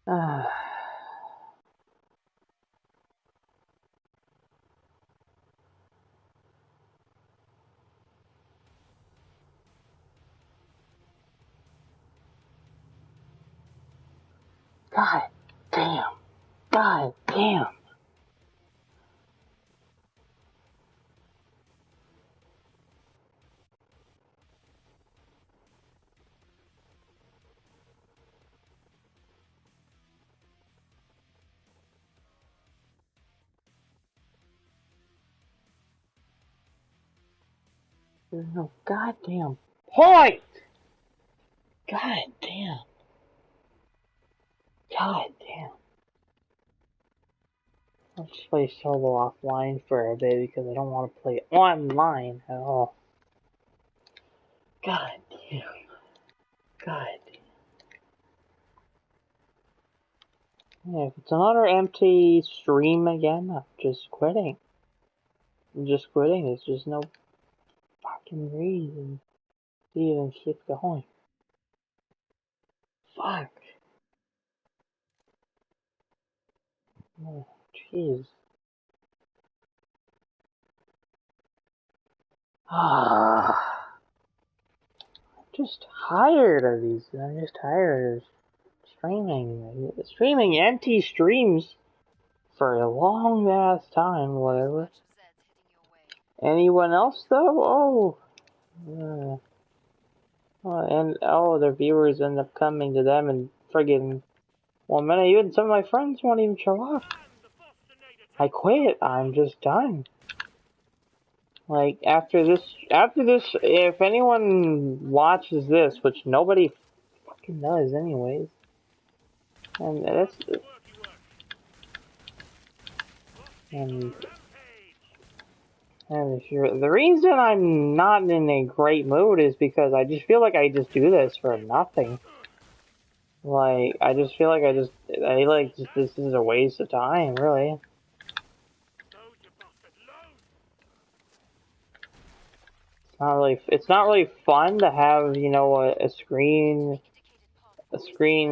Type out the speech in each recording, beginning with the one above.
God damn. God damn. There's no goddamn point. God damn. God damn. I'll just play solo offline for a bit because I don't want to play online at all. God damn. God damn. Yeah, if it's another empty stream again, I'm just quitting. I'm just quitting. There's just no fucking reason to even keep going. Fuck. Oh, jeez. Ah. I'm just tired of these. I'm just tired of streaming empty streams for a long ass time, whatever. Anyone else though? And their viewers end up coming to them and friggin' 1 minute. Even some of my friends won't even show up. I quit. I'm just done. Like after this, if anyone watches this, which nobody fucking does, anyways, and that's and if you're, the reason I'm not in a great mood is because I just feel like I just do this for nothing. Like I just feel like this is a waste of time, really. It's not really fun to have, you know, a screen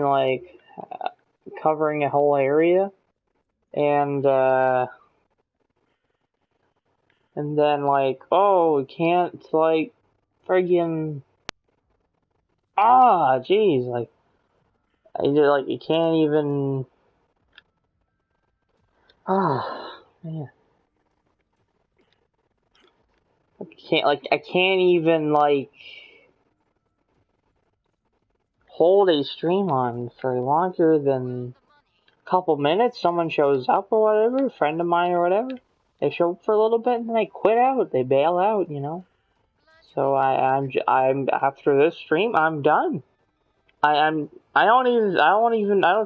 like covering a whole area, and then like, oh, we can't like friggin' jeez, like you can't even man. I can't even like hold a stream on for longer than a couple minutes. Someone shows up or whatever, a friend of mine or whatever. They show up for a little bit and then they quit out. They bail out, you know. So I'm after this stream, I'm done. I don't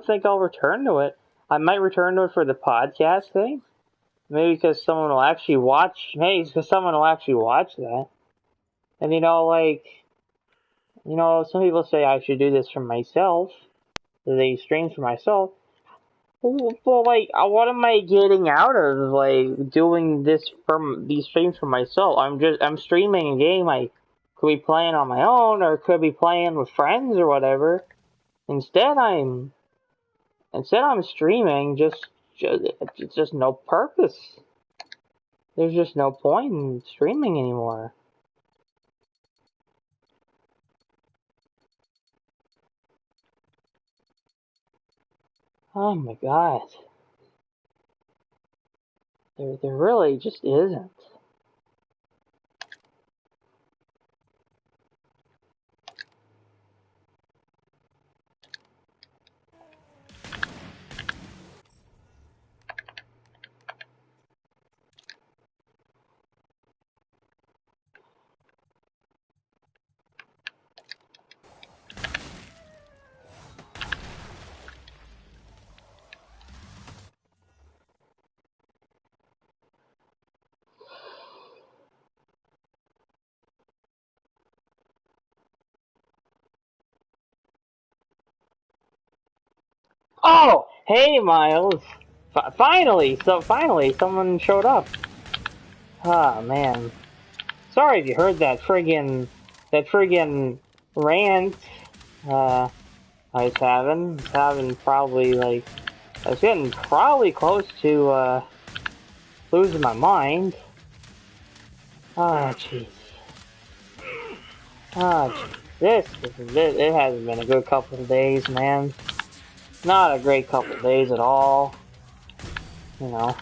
think I'll return to it. I might return to it for the podcast thing. Maybe because someone will actually watch. Hey, because someone will actually watch that. And you know, like, you know, some people say I should do this for myself. These streams for myself. Well, like, what am I getting out of like doing this from these streams for myself? I'm streaming a game I could be playing on my own or could be playing with friends or whatever. Instead, I'm streaming it's just no purpose. There's just no point in streaming anymore. Oh my god. There really just isn't. Oh, hey Miles. Finally, someone showed up. Ah, man. Sorry if you heard that friggin' rant. I was having probably like, I was getting probably close to, losing my mind. Ah, jeez. Ah, jeez. It hasn't been a good couple of days, man. Not a great couple of days at all. You know.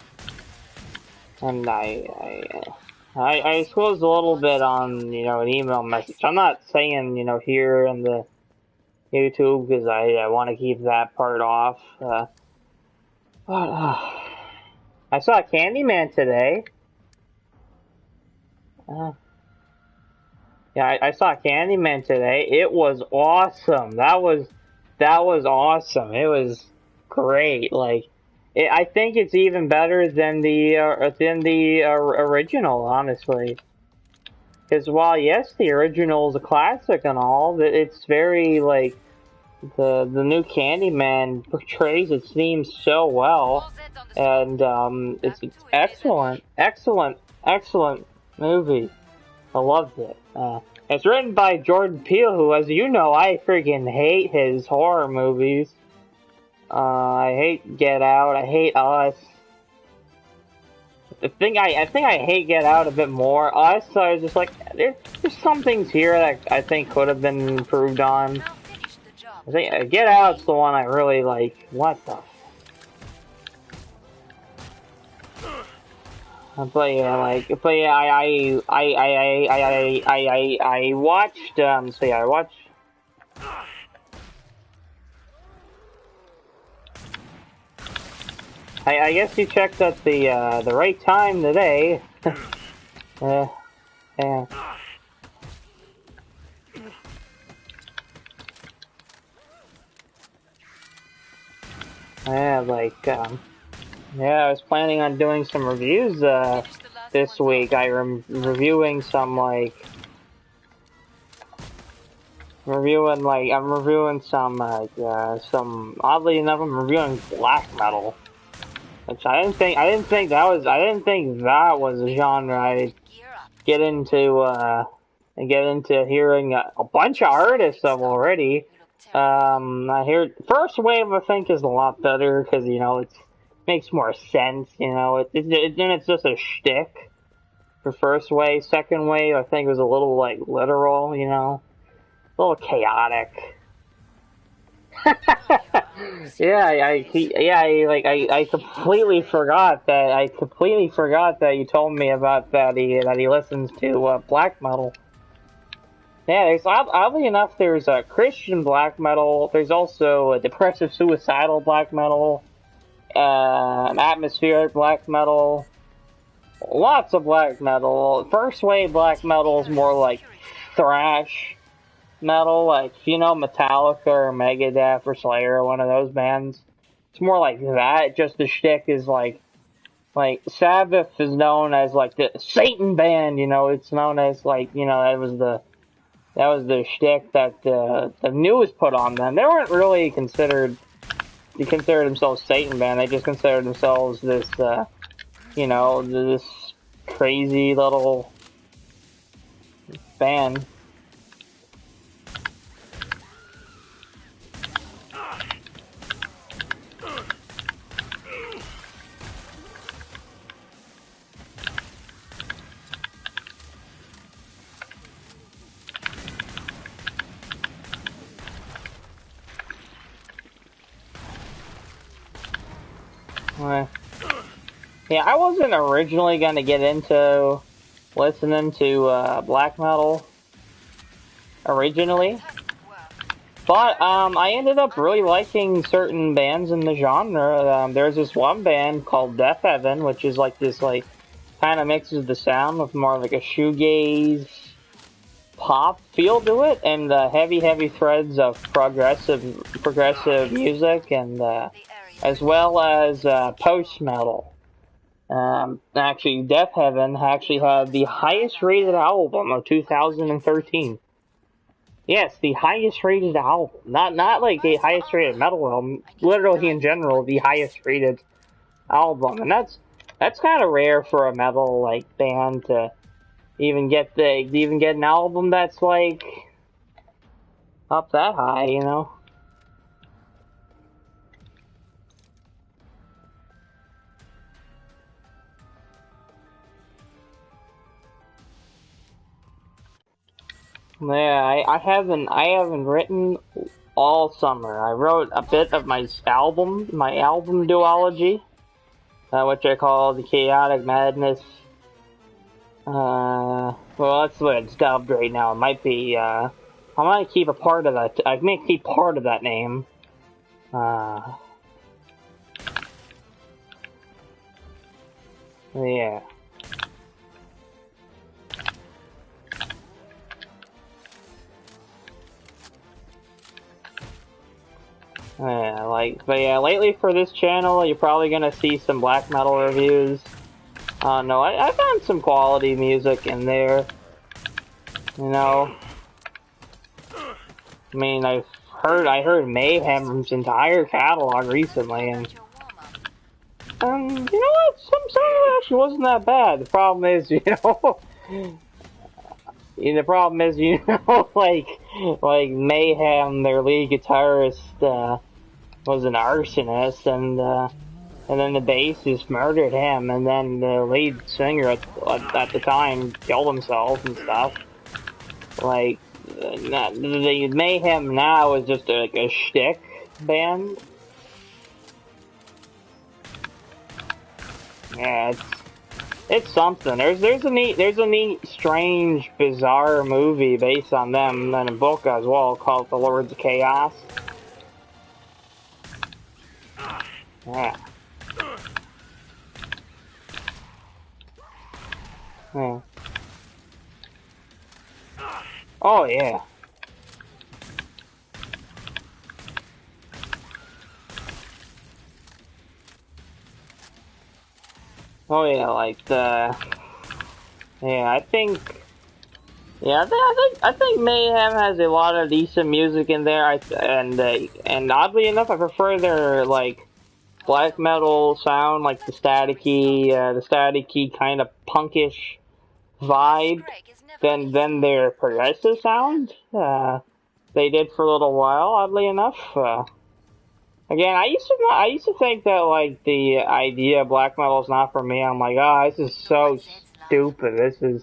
And I disclosed a little bit on, an email message. I'm not saying, here in the YouTube because I want to keep that part off. But, I saw Candyman today. Uh, yeah, I saw Candyman today. It was awesome. That was awesome. It was great. Like, I think it's even better than the original, honestly. Because while yes, the original is a classic and all, it's very like the new Candyman portrays its themes so well, and it's an excellent movie. I loved it. It's written by Jordan Peele, who, as you know, I freaking hate his horror movies. I hate Get Out. I hate Us. I think I hate Get Out a bit more. Us, I was just like, there's some things here that I think could have been improved on. I think Get Out's the one I really like. What the? I watched. So yeah, I watched. I guess you checked at the right time today. Yeah. Yeah, yeah, I was planning on doing some reviews this week. I'm reviewing some oddly enough, I'm reviewing black metal, which I didn't think that was a genre I'd get into hearing a bunch of artists of already. I hear first wave I think is a lot better because it makes more sense. Then it's just a shtick for first wave. Second wave I think was a little like literal. A little chaotic. Yeah, I completely forgot that. I completely forgot that you told me about that. He listens to black metal. Yeah, there's oddly enough, there's a Christian black metal. There's also a depressive, suicidal black metal, atmospheric black metal. Lots of black metal. First wave black metal is more like thrash metal, like Metallica or Megadeth or Slayer or one of those bands. It's more like that. Just the shtick is Sabbath is known as like the Satan band. It's known as that was the shtick that the news put on them. They weren't really considered. They considered themselves Satan band. They just considered themselves this, this crazy little band. Yeah, I wasn't originally gonna get into listening to black metal originally, but I ended up really liking certain bands in the genre. There's this one band called Death Heaven, which is like this kind of mixes the sound with more like a shoegaze pop feel to it, and heavy threads of progressive music, and as well as post metal. Actually, Death Heaven actually had the highest rated album of 2013. Yes, the highest rated album. Not like the highest rated metal album. Literally in general, the highest rated album, and that's kind of rare for a metal band to even get an album that's up that high. Yeah, I haven't written all summer. I wrote a bit of my album duology, which I call the Chaotic Madness. Well, that's what it's dubbed right now. It might be, I might keep a part of that. I may keep part of that name. Yeah. Yeah, but yeah, lately for this channel, you're probably gonna see some black metal reviews. No, I found some quality music in there. You know, I mean, I heard Mayhem's entire catalog recently, and you know what? Some of it actually wasn't that bad. The problem is, the problem is, like Mayhem, their lead guitarist, was an arsonist, and then the bassist murdered him, and then the lead singer at the time killed himself and stuff. Like, the Mayhem now is just like a shtick band. Yeah, it's something. There's a neat, strange, bizarre movie based on them and a book as well called The Lords of Chaos. Yeah. Yeah. Oh yeah. Oh yeah, I think I think Mayhem has a lot of decent music in there. And oddly enough, I prefer their like black metal sound, like the staticky kind of punkish vibe, than their progressive sound. They did for a little while, oddly enough. Again, I used to think that like the idea of black metal is not for me. I'm like, oh, this is so stupid. This is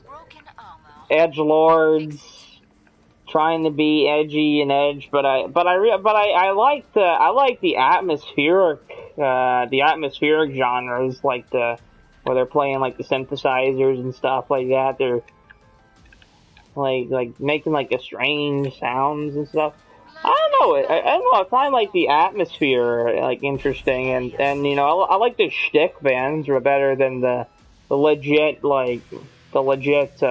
edgelords trying to be edgy and edge, I like the atmospheric genres, like where they're playing like the synthesizers and stuff like that. They're like making like the strange sounds and stuff. I don't know. I don't know. I find like the atmosphere like interesting, and I like the shtick bands are better than the legit like the legit.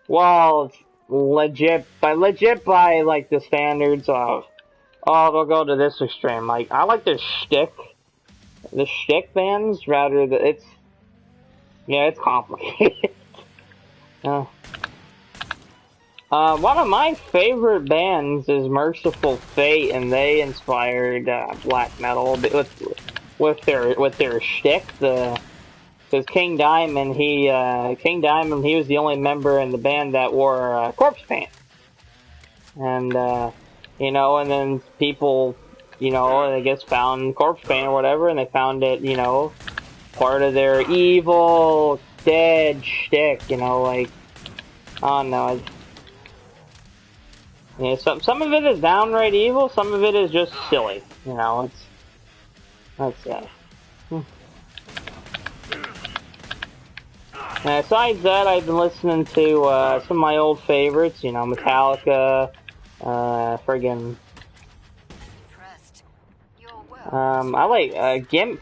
Well, it's legit by like the standards of, oh, they'll go to this extreme. Like I like the shtick bands rather than it's complicated. uh, One of my favorite bands is Merciful Fate, and they inspired black metal with their shtick. Because King Diamond, he was the only member in the band that wore corpse paint, and and then people, I guess found corpse paint or whatever, and they found it, part of their evil dead shtick, like, oh no. Yeah, some of it is downright evil, some of it is just silly. That's And besides that, I've been listening to some of my old favorites. Metallica, friggin'. I like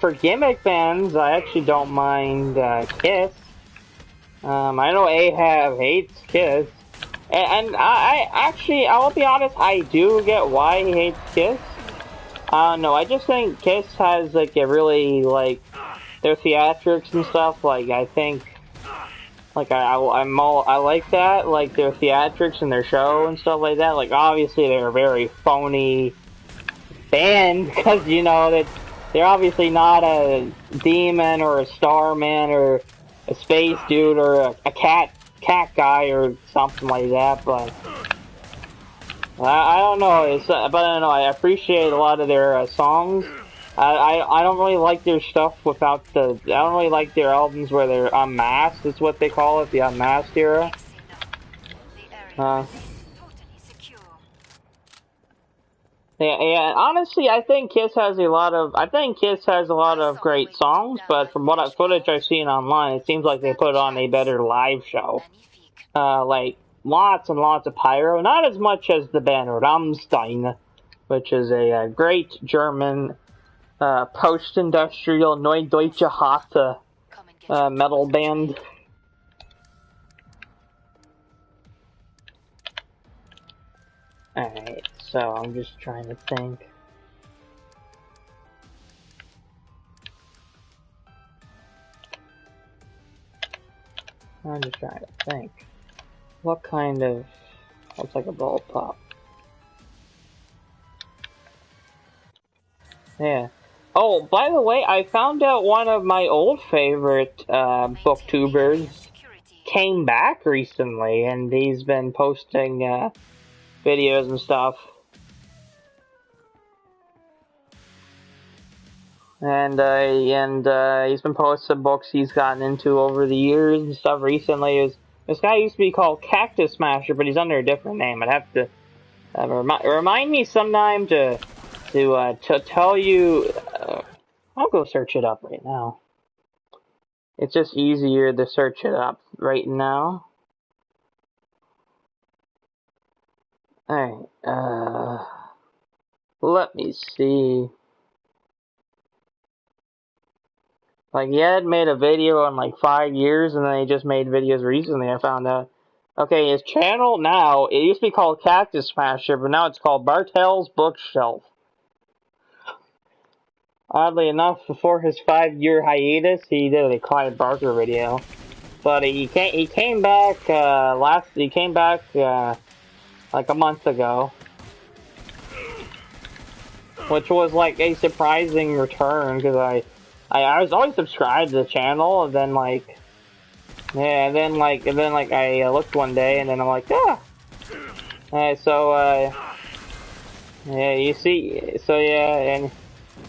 for gimmick bands. I actually don't mind Kiss. I know Ahab hates Kiss. And I'll be honest, I do get why he hates Kiss. No, I just think Kiss has, like, a really, like, their theatrics and stuff, like, I think, like, I like that, like, their theatrics and their show and stuff like that. Like, obviously they're a very phony band, because, that they're obviously not a demon or a starman or a space dude or a cat guy or something like that, but I don't know. But I don't know. I appreciate a lot of their songs. I don't really like their stuff without I don't really like their albums where they're unmasked. Is what they call it, the unmasked era. Uh, yeah, honestly, I think Kiss has a lot of great songs, but from what footage I've seen online, it seems like they put on a better live show. Like lots and lots of pyro, not as much as the band Rammstein, which is a great German post-industrial Neue Deutsche Harte metal band. Alright, so I'm just trying to think. I'm just trying to think. What kind of... Looks like a ball pop. Yeah. Oh, by the way, I found out one of my old favorite booktubers came back recently, and he's been posting videos and stuff. And he's been posting books he's gotten into over the years and stuff recently. This guy used to be called Cactus Smasher, but he's under a different name. I'd have to remind me sometime to tell you. I'll go search it up right now. It's just easier to search it up right now. Alright, let me see. Like, he had made a video in like 5 years, and then he just made videos recently, I found out. Okay, his channel now, it used to be called Cactus Smasher, but now it's called Bartel's Bookshelf. Oddly enough, before his 5-year hiatus, he did a Clive Barker video. But he came back, like a month ago. Which was like a surprising return, because I was always subscribed to the channel, and then like, yeah, and then I looked one day, and then I'm like, yeah. Yeah, you see, so yeah, and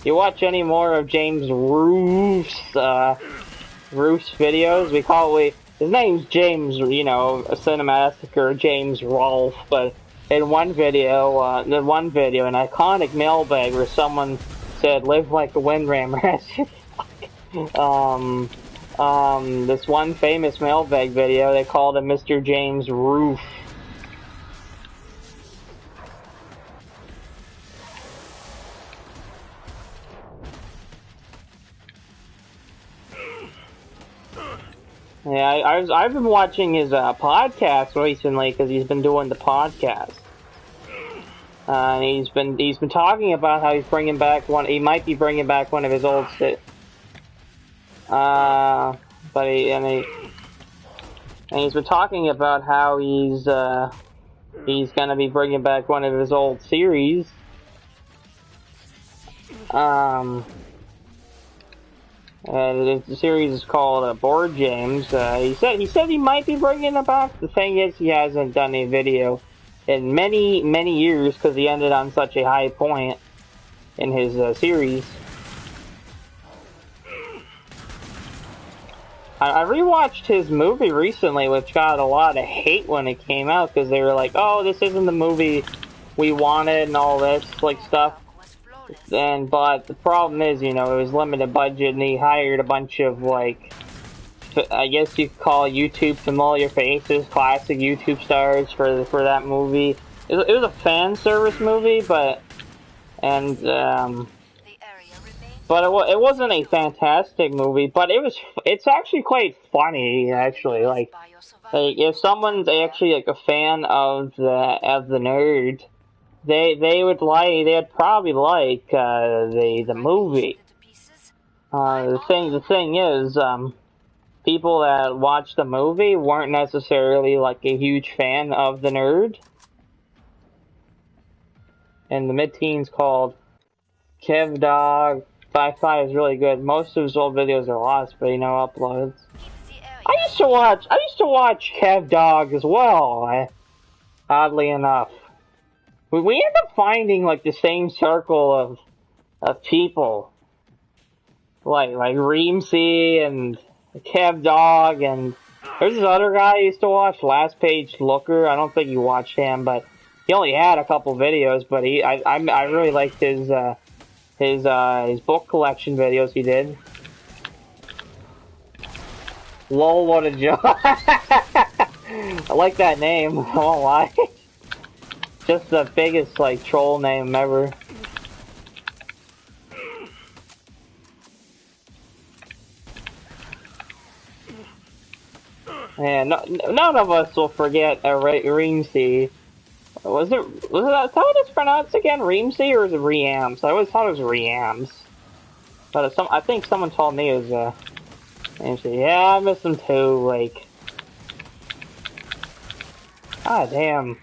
you watch any more of James Roof's videos? His name's James, you know, a cinematic or James Rolfe, but in one video, an iconic mailbag where someone said, "Live like a windrammer." This one famous mailbag video, they called him Mr. James Roof. Yeah, I've been watching his podcast recently because he's been doing the podcast. And he's been talking about how he might be bringing back one of his old he's been talking about how he's gonna be bringing back one of his old series. The series is called Board Games. He said he might be bringing it back. The thing is, he hasn't done a video in many years because he ended on such a high point in his series. I rewatched his movie recently, which got a lot of hate when it came out because they were like, "Oh, this isn't the movie we wanted," and all this like stuff. But the problem is, you know, it was limited budget, and he hired a bunch of like, I guess you could call YouTube familiar faces, classic YouTube stars for that movie. It was a fan service movie, but it wasn't a fantastic movie. But it's actually quite funny, actually. Like if someone's actually like a fan of the nerd, they'd probably like the movie. The thing is, people that watched the movie weren't necessarily like a huge fan of the nerd. And the mid-teens called Kev Dog 55 is really good. Most of his old videos are lost, but uploads. I used to watch Kev Dog as well. Oddly enough. We end up finding like the same circle of people, like Reemsy and Kev Dog and There's this other guy I used to watch, Last Page Looker. I don't think you watched him, but he only had a couple videos. But I really liked his book collection videos he did. Lol, what a joke! I like that name. I won't lie. Just the biggest like troll name ever. And none of us will forget Reamsey. Was that how it's pronounced again? Reamsey or is it Reams? I always thought it was Reams. But I think someone told me it was Reamsey. Yeah, I miss him too. Like, god damn,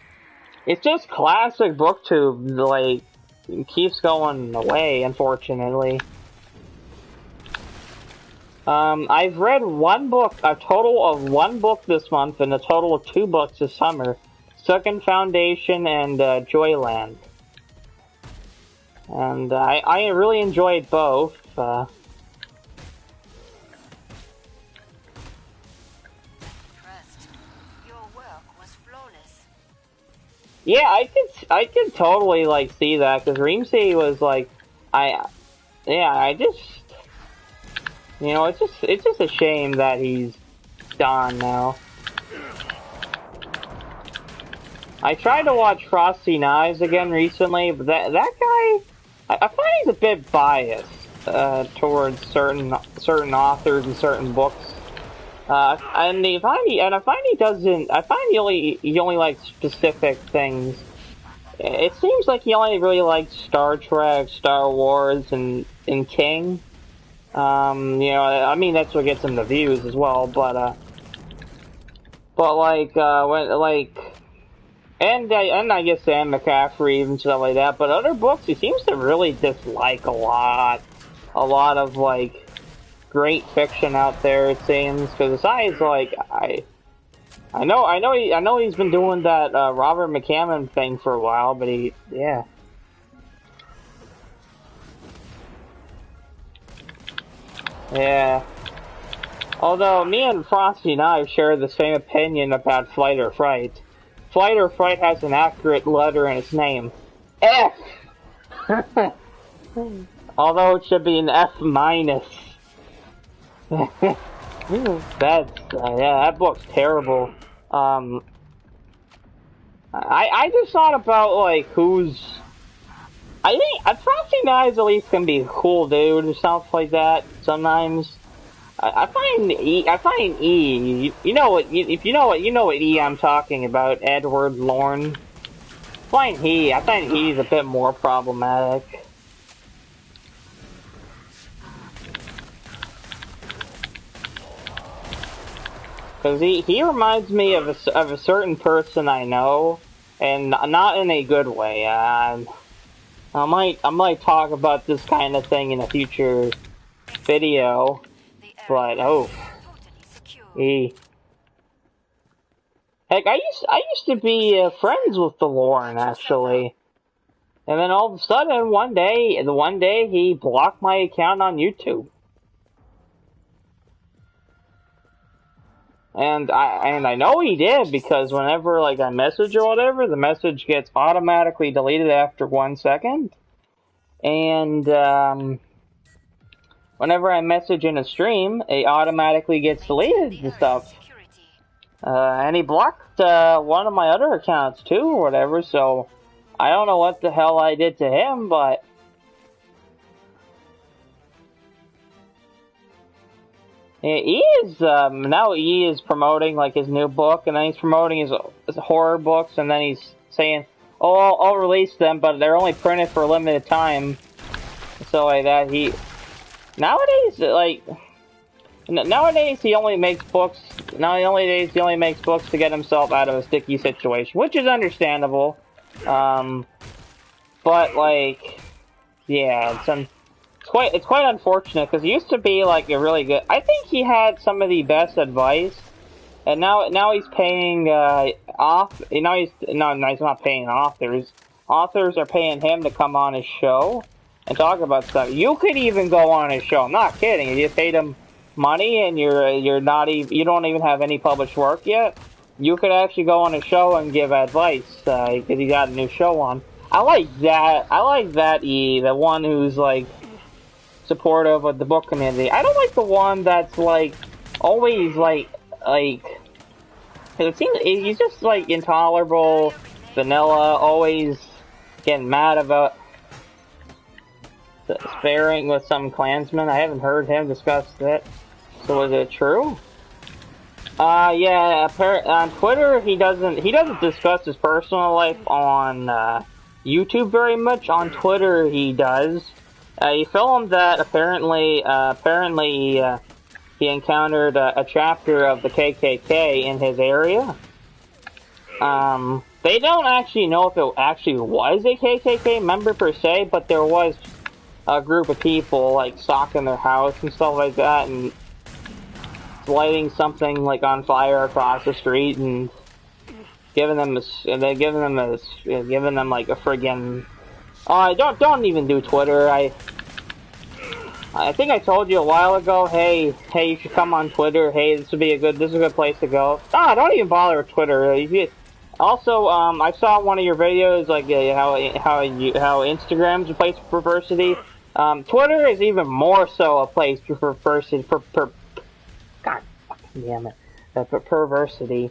it's just classic booktube. Like, it keeps going away, unfortunately. I've read one book, a total of one book this month, and a total of 2 books this summer. Second Foundation and Joyland. And I really enjoyed both. Your work was flawless. Yeah, I could totally like see that, because Reamsey was like, I just, you know, it's just a shame that he's gone now. I tried to watch Frosty Knives again recently, but that guy, I find he's a bit biased towards certain authors and certain books. I find he only likes specific things. It seems like he only really likes Star Trek, Star Wars, and King. You know, I mean, that's what gets him the views as well, but and I guess Sam McCaffrey and stuff like that, but other books he seems to really dislike a lot of like great fiction out there, it seems, because besides, like, I know he's been doing that Robert McCammon thing for a while, but yeah. Although me and Frosty and I share the same opinion about Flight or Fright. Flight or Fright has an accurate letter in its name. F! Although it should be an F minus. That book's terrible. I just thought about, like, I think Frosty Knives at least can be a cool dude or something like that sometimes. I find E. You know what E I'm talking about. Edward Lorne. I find he's a bit more problematic. Because he reminds me of a certain person I know, and not in a good way. I might talk about this kind of thing in a future video, but heck, I used to be friends with the Lauren actually, and then all of a sudden one day he blocked my account on YouTube. And I know he did, because whenever like I message or whatever, the message gets automatically deleted after 1 second. And whenever I message in a stream, it automatically gets deleted and stuff. And he blocked one of my other accounts too, or whatever. So I don't know what the hell I did to him, but he is, now he is promoting, like, his new book, and then he's promoting his horror books, and then he's saying, oh, I'll release them, but they're only printed for a limited time. So, like that, nowadays he only makes books to get himself out of a sticky situation, which is understandable. But, like, yeah, it's quite unfortunate, because he used to be like a really good. I think he had some of the best advice, and now he's paying off. He's not paying authors. Authors are paying him to come on his show and talk about stuff. You could even go on his show. I'm not kidding. If you paid him money and you're not even you don't even have any published work yet, you could actually go on a show and give advice because you got a new show on. I like that. I like that the one who's like supportive of the book community. I don't like the one that's like always like it seems he's just like intolerable, vanilla, always getting mad about sparing with some Klansmen. I haven't heard him discuss that. So is it true? Yeah. On Twitter, he doesn't discuss his personal life on YouTube very much. On Twitter, he does. He filmed that apparently he encountered a chapter of the KKK in his area. They don't actually know if it actually was a KKK member per se, but there was a group of people like stalking their house and stuff like that, and lighting something like on fire across the street and giving them like a friggin' don't even do Twitter. I think I told you a while ago, hey, you should come on Twitter. Hey, this is a good place to go. Don't even bother with Twitter. Also, I saw one of your videos, like how Instagram's a place for perversity. Twitter is even more so a place for perversity. God fucking damn it, for perversity.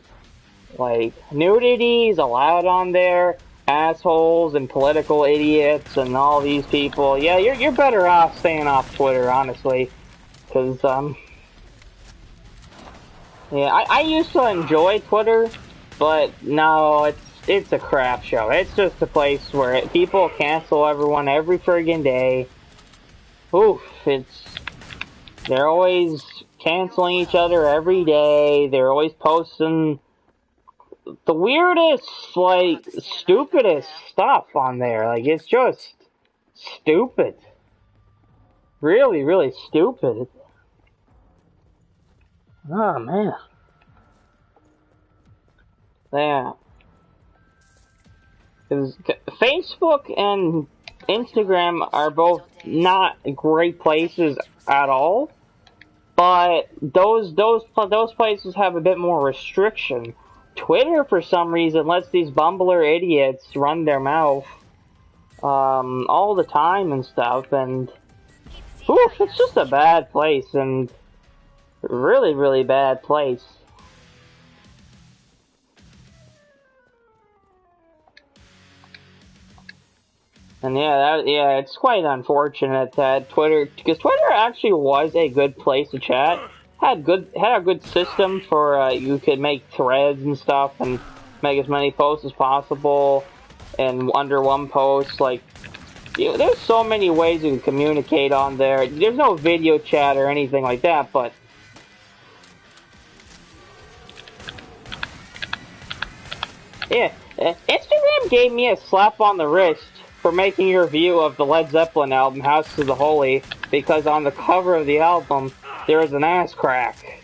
Like nudity is allowed on there. Assholes and political idiots and all these people. Yeah, you're better off staying off Twitter, honestly, because yeah, I used to enjoy Twitter, but no, it's a crap show. It's just a place where people cancel everyone every friggin' day. Oof, they're always canceling each other every day. They're always posting the weirdest, like, stupidest stuff on there. Like, it's just stupid. Really, really stupid. Oh, man. Yeah. Because Facebook and Instagram are both not great places at all, but those places have a bit more restriction. Twitter, for some reason, lets these bumbler idiots run their mouth all the time and stuff, and oof, it's just a bad place, and really, really bad place. And yeah, it's quite unfortunate that because Twitter actually was a good place to chat. Had a good system for you could make threads and stuff and make as many posts as possible, and under one post, like there's so many ways you can communicate on there. There's no video chat or anything like that, but yeah, Instagram gave me a slap on the wrist for making a review of the Led Zeppelin album, House of the Holy, because on the cover of the album, there is an ass crack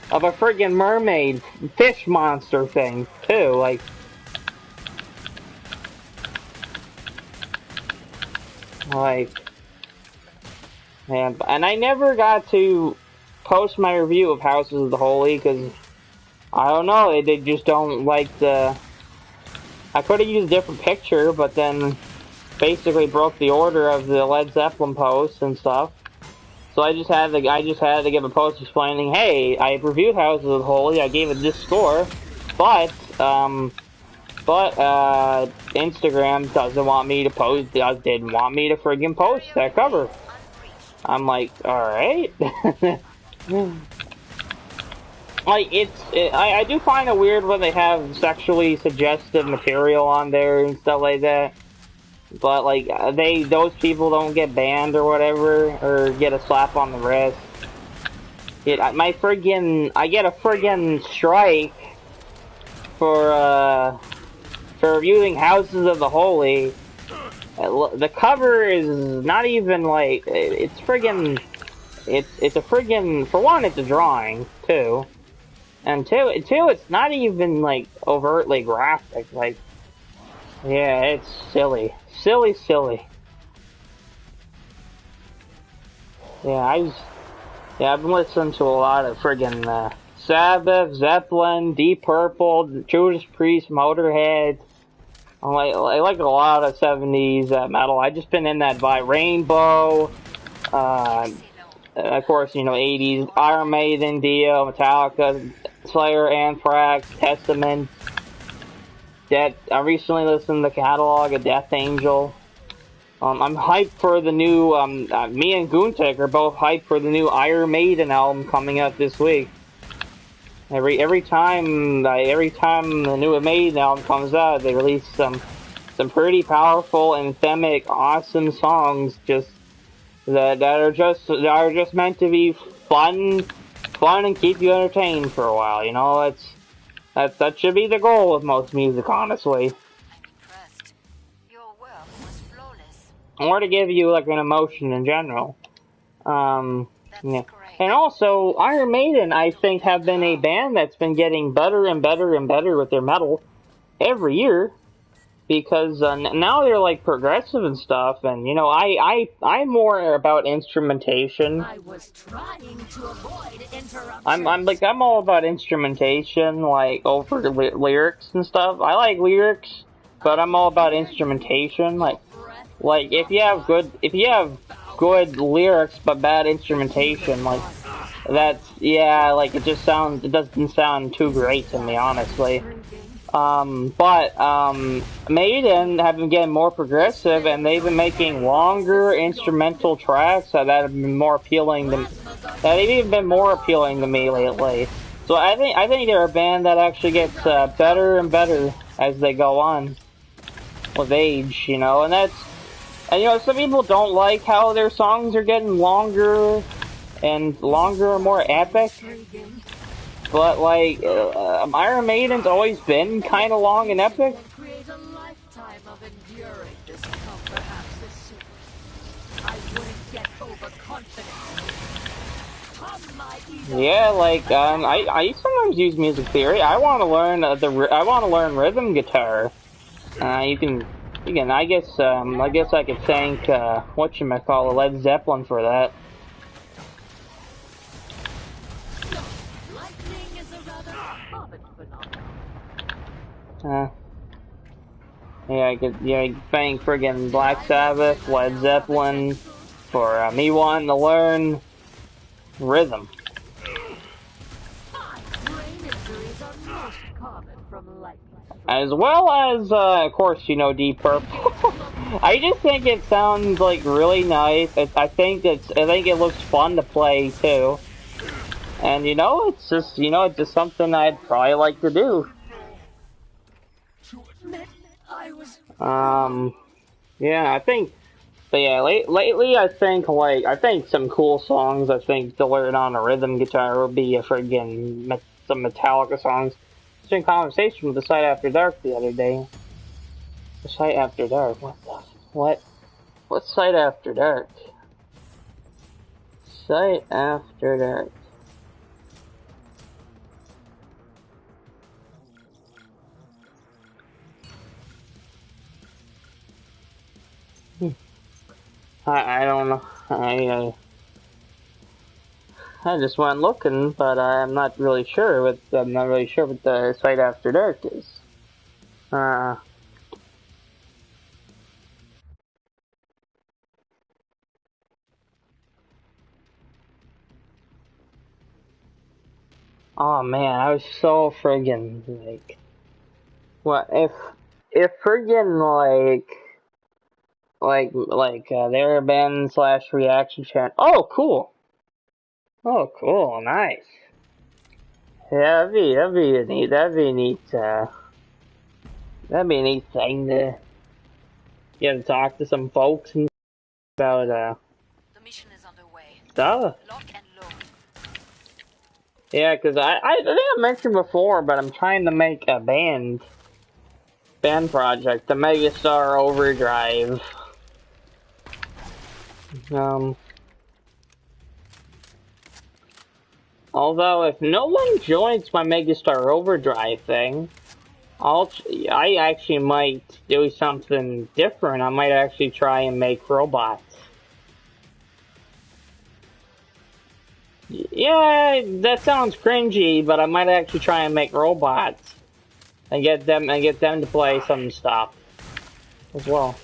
of a friggin' mermaid fish monster thing, too, like, man, and I never got to post my review of Houses of the Holy, because, I don't know, they just don't like the... I could have used a different picture, but then basically broke the order of the Led Zeppelin posts and stuff. So I just had to give a post explaining, hey, I reviewed Houses of the Holy, I gave it this score, but Instagram doesn't want me to post, didn't want me to friggin' post that cover. I'm like, alright. Like, I do find it weird when they have sexually suggestive material on there and stuff like that. But, like, those people don't get banned or whatever, or get a slap on the wrist. I get a friggin' strike for reviewing Houses of the Holy. The cover is not even, like, it's a friggin', for one, it's a drawing, too. And two, it's not even, like, overtly graphic, like, yeah, it's silly. Silly. Yeah, I've been listening to a lot of friggin' Sabbath, Zeppelin, Deep Purple, Judas Priest, Motorhead. I like a lot of 70s metal. I just been in that vibe. Rainbow, uh, of course, 80s, Iron Maiden, Dio, Metallica, Slayer, Anthrax, Testament. I recently listened to the catalog of Death Angel. I'm hyped for the new. Me and Goontek are both hyped for the new Iron Maiden album coming out this week. Every time the new Maiden album comes out, they release some pretty powerful, anthemic, awesome songs. That are just meant to be fun and keep you entertained for a while. That should be the goal of most music, honestly. I'm impressed. Your work was flawless. Or to give you like an emotion in general. That's Yeah. great. And also, Iron Maiden, I Don't think, have mind been a how. band that's been getting better and better and better with their metal every year because now they're like progressive and stuff. And I'm more about instrumentation. I was trying to avoid I'm interruptions. I'm all about instrumentation, like over lyrics and stuff. I like lyrics, but I I'm can all about hear you, instrumentation. your Like breath like in if the you have fog. good if you have good lyrics but bad instrumentation, like that's yeah, like it doesn't sound too Is it great to me, that I'm honestly. shrinking? But Maiden have been getting more progressive, and they've been making longer instrumental tracks that have been more appealing to Plasmas are that have even shaking been the more walls appealing to me above. lately. So I think they're a band that actually gets You're better becoming and better obsessed. as they go on with age, and some people don't like how their songs are getting longer and Is it longer and more that I'm epic. shrinking? But like Iron Maiden's always been An kind of long and execution epic. can create a lifetime of enduring discomfort. Perhaps as soon. I wouldn't get overconfident. Come, my ego. Yeah, like Attack! I sometimes use music theory. I want to learn rhythm guitar. You can I guess I could thank whatchamacallit Led Zeppelin for that. Lightning is a rather common phenomenon. Uh, yeah, I could thank friggin' Did Black I mention Sabbath, I Led now have a Zeppelin textbook? for me wanting to learn rhythm, My brain injuries are most common from lightning strikes. as well as of course Deep Purple. I just think it sounds like really nice. I think it looks fun to play too. And it's just something I'd probably like to do. I was wrong. Um, yeah, but yeah, lately I think some cool songs I think to learn on a rhythm guitar would be some Metallica songs. I was in conversation with the Sight After Dark the other day. The Sight After Dark, what? What's Sight After Dark? Sight After Dark. I don't know. I just went looking, but I'm not really sure what the Sight After Dark is. Uh, oh man, I was so friggin' like, what if friggin' their band slash reaction chant. Oh cool, nice. Yeah, that'd be a neat thing to get to talk to some folks and about The mission is underway. stuff. Lock and load. Yeah, cause I think I mentioned before, but I'm trying to make a band project, the Megastar Overdrive. Um, Although if no one joins my Megastar Overdrive thing, I actually might do something different. I might actually try and make robots. Yeah, that sounds cringy, but I might actually try and make robots and get them to play some stuff as well.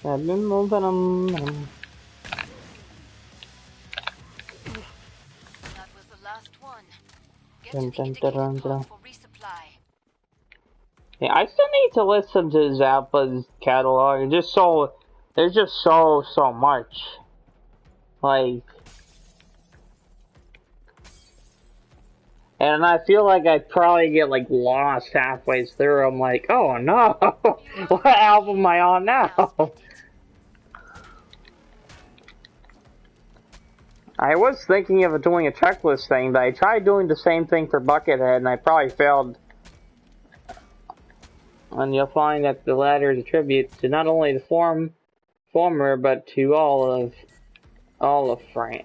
I've been moving them. That was the last one. Get to Dun, the dun, dun, indicated dun, pod dun. for resupply. Yeah, I still need to listen to Zappa's catalog. There's just so much. Like, and I feel like I'd probably get like lost halfway through. I'm like, oh no, You are what ready. album am I on Now now? spend it. I was thinking of doing a checklist thing, but I tried doing the same thing for Buckethead, and I probably failed. And you'll find that the latter is a tribute to not only the former, but to all of France.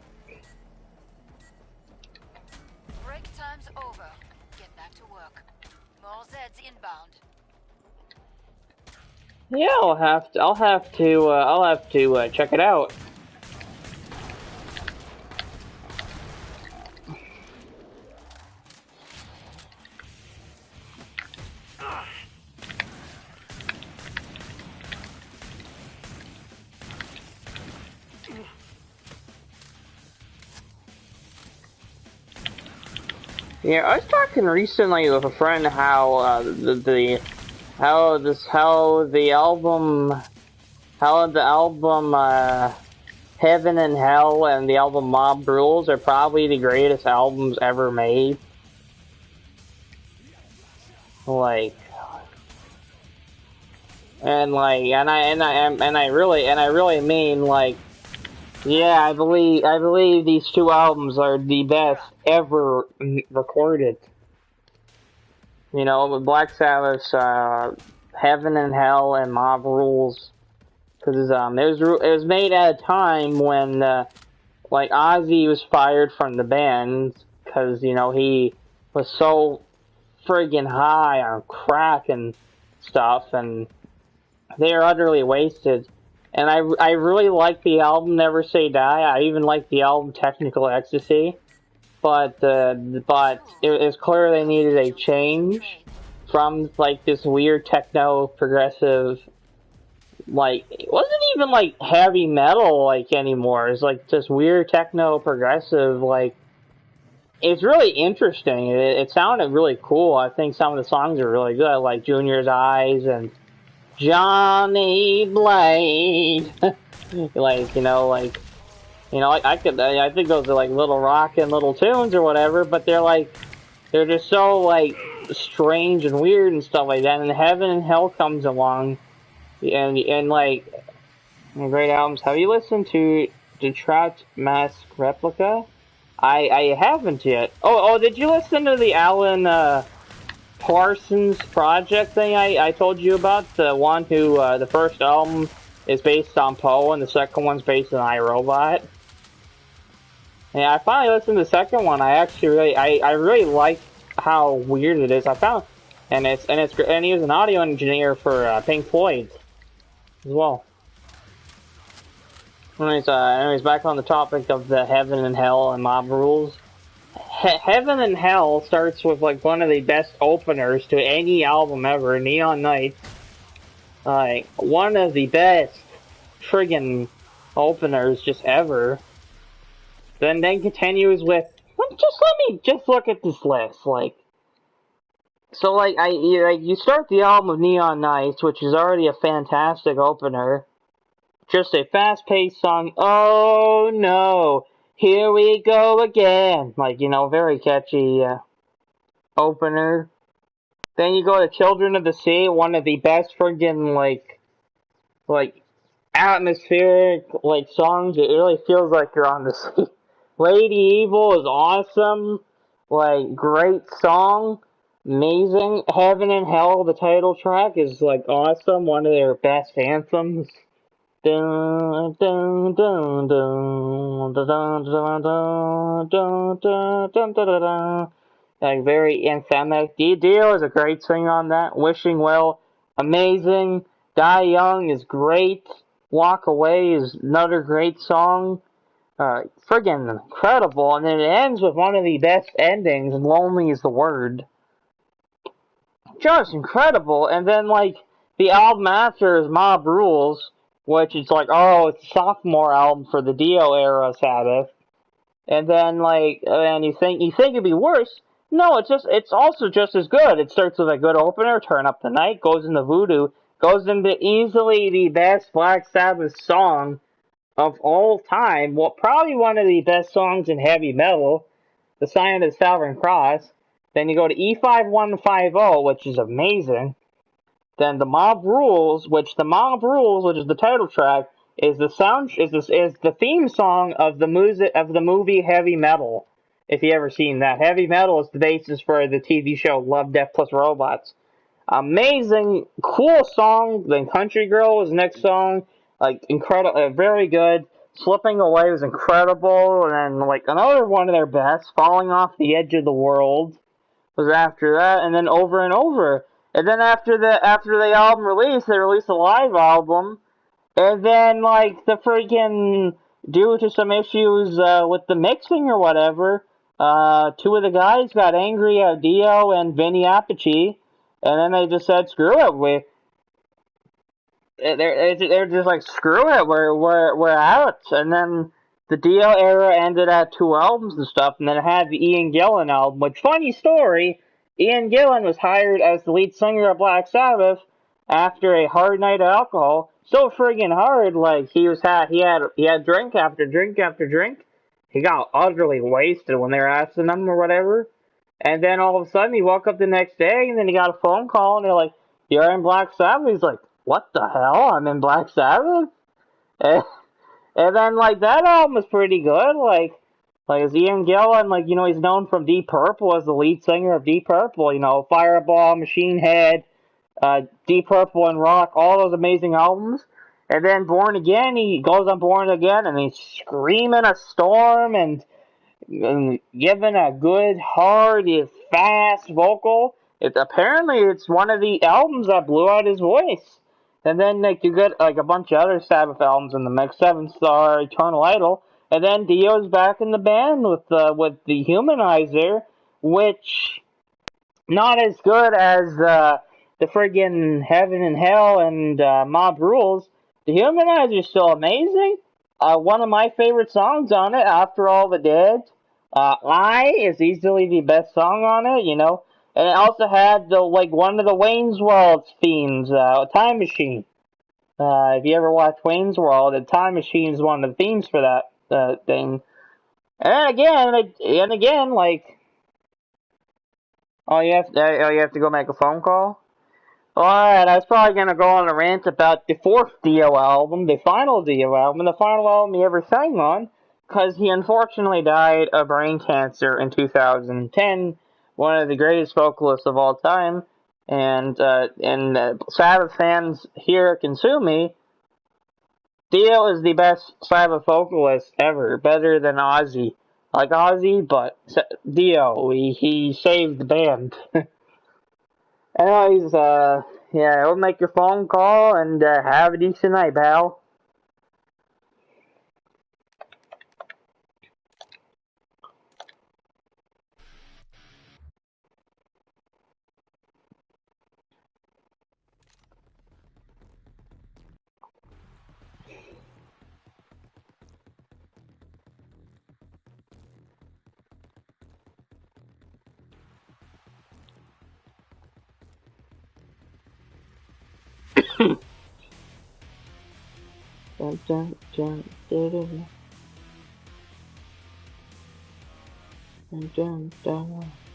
Break time's over. Get back to work. More Zeds inbound. Yeah, I'll have to check it out. Yeah, I was talking recently with a friend how how the album Heaven and Hell and the album Mob Rules are probably the greatest albums ever made. Like, and I really mean like, yeah, I believe these two albums are the Gear best up. ever recorded. You know, Black Sabbath's Heaven and Hell and Mob Rules, because it was made at a time when like Ozzy was fired from the band because you know he was so friggin' high on crack and stuff, and they are utterly wasted. And I really like the album Never Say Die. I even like the album Technical Ecstasy. But it was clear they Your needed a schedule demands a change trade. from like this weird techno progressive, like it wasn't even like heavy metal like anymore. It's like this weird techno progressive, like it's really interesting. It sounded really cool. I think some of the songs are really good, like Junior's Eyes and Johnny Blade. like I think those are like little rockin' little tunes or whatever, but they're just so like strange and weird and stuff like that. And Heaven and Hell comes along, and like great albums. Have you listened to Detroit Mask Replica? I haven't yet. Did you listen to the Alan Parsons project thing I told you about? The one who the first album is based on Poe and the second one's based on iRobot. Yeah, I finally listened to the second one. I actually I really like how weird it is. I found, and he was an audio engineer for Pink Floyd as well. Anyways, back on the topic of the Heaven and Hell and Mob Rules. Heaven and Hell starts with like one of the best openers to any album ever, Neon Nights. Like one of the best friggin' openers just ever. Then continues with just let me just look at this list. You start the album of Neon Nights, which is already a fantastic opener. Just a fast-paced song. Oh no, here we go again. Like very catchy opener. Then you go to Children of the Sea, one of the best friggin' like atmospheric like songs. It really feels like you're on the sea. Lady Evil is awesome. Like great song. Amazing. Heaven and Hell, the title track, is like awesome. One of their best anthems. Dun, dun, dun, dun, dun, dun, dun, dun, dun, dun, dun, dun, dun. Like very anthemic. Dio is a great singer on that. Wishing Well, amazing. Die Young is great. Walk Away is another great song. Friggin' incredible. And then it ends with one of the best endings, Lonely is the Word. Just incredible. And then, like, the album after is Mob Rules, which is like, oh, it's a sophomore album for the Dio era Sabbath. And then, like, and you think it'd be worse. No, it's also just as good. It starts with a good opener, Turn Up the Night, goes into Voodoo, goes into easily the best Black Sabbath song of all time. Well, probably one of the best songs in heavy metal, The Sign of the Southern Cross. Then you go to E5150, which is amazing. Then The Mob Rules, which is the title track, is the theme song of the movie Heavy Metal. If you ever seen that, Heavy Metal is the basis for the TV show Love, Death Plus Robots. Amazing, cool song. Then Country Girl was the next song, like incredible, very good. Slipping Away was incredible, and then like another one of their best, Falling Off the Edge of the World was after that, and then Over and Over. And then after the album release, they released a live album, and then like the freaking due to some issues with the mixing or whatever, two of the guys got angry at Dio and Vinny Appice, and then they just said, "Screw it, they're just like screw it, we're out." And then the Dio era ended at two albums and stuff, and then it had the Ian Gillan album. Which funny story, Ian Gillan was hired as the lead singer of Black Sabbath after a hard night of alcohol. So friggin' hard, like he had drink after drink after drink. He got utterly wasted when they were asking him or whatever. And then all of a sudden he woke up the next day and then he got a phone call and they're like, "You're in Black Sabbath." He's like, "What the hell? I'm in Black Sabbath?" And, and then like that album was pretty good. Like as Ian Gillan, like he's known from Deep Purple as the lead singer of Deep Purple. Fireball, Machine Head, Deep Purple and Rock, all those amazing albums. And then Born Again, he goes on Born Again and he's screaming a storm and given a good, hard, fast vocal. It's one of the albums that blew out his voice. And then like you get like a bunch of other Sabbath albums in the mix, Seven Star, Eternal Idol, and then Dio's back in the band with the Humanizer, which not as good as the friggin' Heaven and Hell and Mob Rules. The Humanizer is still amazing. One of my favorite songs on it, After All the Dead. Lie is easily the best song on it. And it also had one of the Wayne's World themes, Time Machine. If you ever watched Wayne's World, the Time Machine is one of the themes for that thing. And again, like, you have to go make a phone call. Alright, I was probably gonna go on a rant about the fourth Dio album, the final Dio album, the final album he ever sang on, because he unfortunately died of brain cancer in 2010, one of the greatest vocalists of all time, and Sabbath fans here can sue me. Dio is the best Sabbath vocalist ever, better than Ozzy. I like Ozzy, but Dio, he saved the band. Anyways, yeah, we'll make your phone call and have a decent night, pal. Dun, dun, dun, dun, dun, dun, dun, dun.